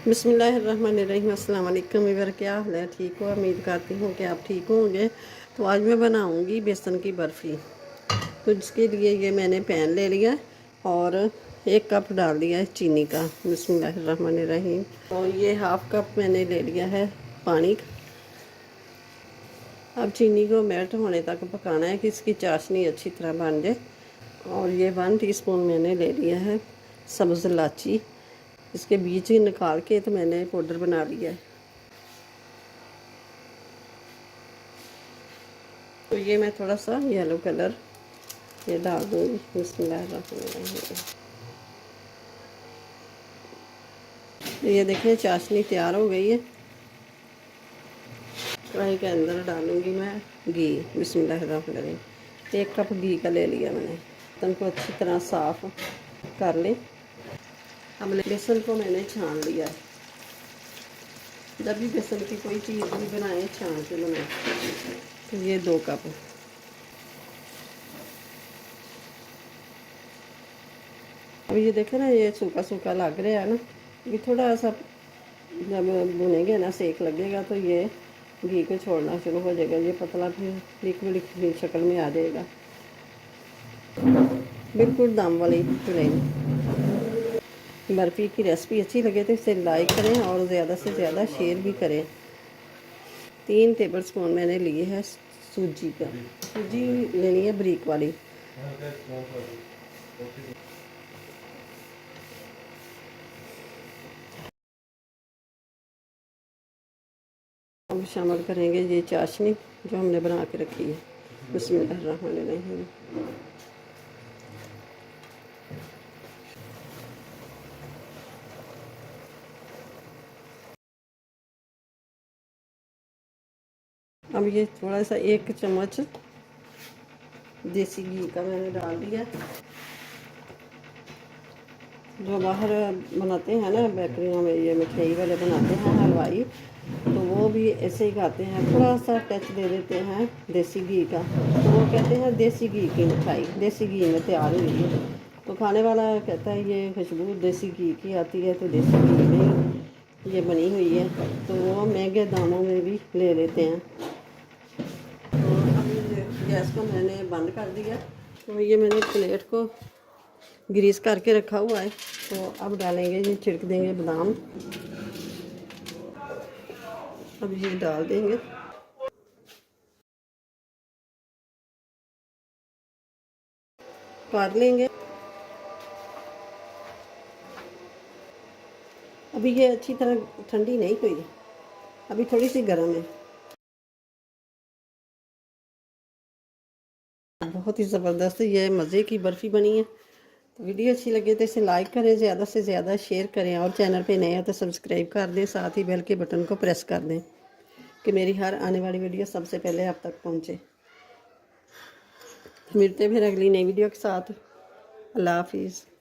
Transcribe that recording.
बिस्मिल्लाहिर्रहमानिर्रहीम। अस्सलाम वालेकुम वीवर, क्या हाल है? ठीक हो? उम्मीद करती हूँ कि आप ठीक होंगे। तो आज मैं बनाऊँगी बेसन की बर्फ़ी। तो जिसके लिए ये मैंने पैन ले लिया और 1 कप डाल दिया है चीनी का। बिस्मिल्लाहिर्रहमानिर्रहीम। तो ये हाफ़ कप मैंने ले लिया है पानी। अब चीनी को मेल्ट होने तक पकाना है कि इसकी चाशनी अच्छी तरह बन जाए। और ये 1 टीस्पून मैंने ले लिया है सब्ज़ इलायची। इसके बीज ही निकाल के तो मैंने पाउडर बना लिया है। तो ये मैं थोड़ा सा येलो कलर ये डाल दूँगी। बिस्मिल्लाहिर्रहमानिर्रहीम। ये देखिए चाशनी तैयार हो गई है। कढ़ाई के अंदर डालूँगी मैं घी। बिस्मिल्लाहिर्रहमानिर्रहीम। 1 कप घी का ले लिया मैंने। बर्तन को अच्छी तरह साफ़ कर लें। अब बेसन को मैंने छान लिया है। जब भी बेसन की कोई चीज़ भी बनाएं छान के बनाएं। तो ये 2 कप। अब ये देखें ना, ये सूखा सूखा लग रहा है ना, ये थोड़ा सा जब भुनेंगे ना, सेक लगेगा तो ये घी को छोड़ना शुरू हो जाएगा। ये पतला फिर लिक्विड शक्ल में आ जाएगा। बिल्कुल दम वाली प्लेन। बर्फ़ी की रेसिपी अच्छी लगे तो इसे लाइक करें और ज़्यादा से ज़्यादा शेयर भी करें। 3 टेबल स्पून मैंने लिए है सूजी का। सूजी लेनी है बारीक वाली। अब शामिल करेंगे ये चाशनी जो हमने बना के रखी है। बिस्मिल्लाहिर्रहमानिर्रहीम। अब ये थोड़ा सा 1 चम्मच देसी घी का मैंने डाल दिया। जो बाहर बनाते हैं ना बेकरियों में, ये मिठाई वाले बनाते हैं हलवाई, तो वो भी ऐसे ही खाते हैं। थोड़ा सा टच दे देते हैं देसी घी का, तो वो कहते हैं देसी घी की मिठाई देसी घी में तैयार हुई है। तो खाने वाला कहता है ये खुशबू देसी घी की आती है, तो देसी घी में ये बनी हुई है। तो वो महंगे दामों में भी ले लेते हैं। तो अब गैस को मैंने बंद कर दिया। तो ये मैंने प्लेट को ग्रीस करके रखा हुआ है। तो अब डालेंगे, ये छिड़क देंगे बादाम। अब ये डाल देंगे। काट लेंगे। अभी ये अच्छी तरह ठंडी नहीं हुई, अभी थोड़ी सी गर्म है। बहुत ही ज़बरदस्त ये मज़े की बर्फ़ी बनी है। तो वीडियो अच्छी लगे तो इसे लाइक करें, ज़्यादा से ज़्यादा शेयर करें और चैनल पे नए हैं तो सब्सक्राइब कर दें। साथ ही बेल के बटन को प्रेस कर दें कि मेरी हर आने वाली वीडियो सबसे पहले आप तक पहुँचे। मिलते फिर अगली नई वीडियो के साथ। अल्लाह हाफिज़।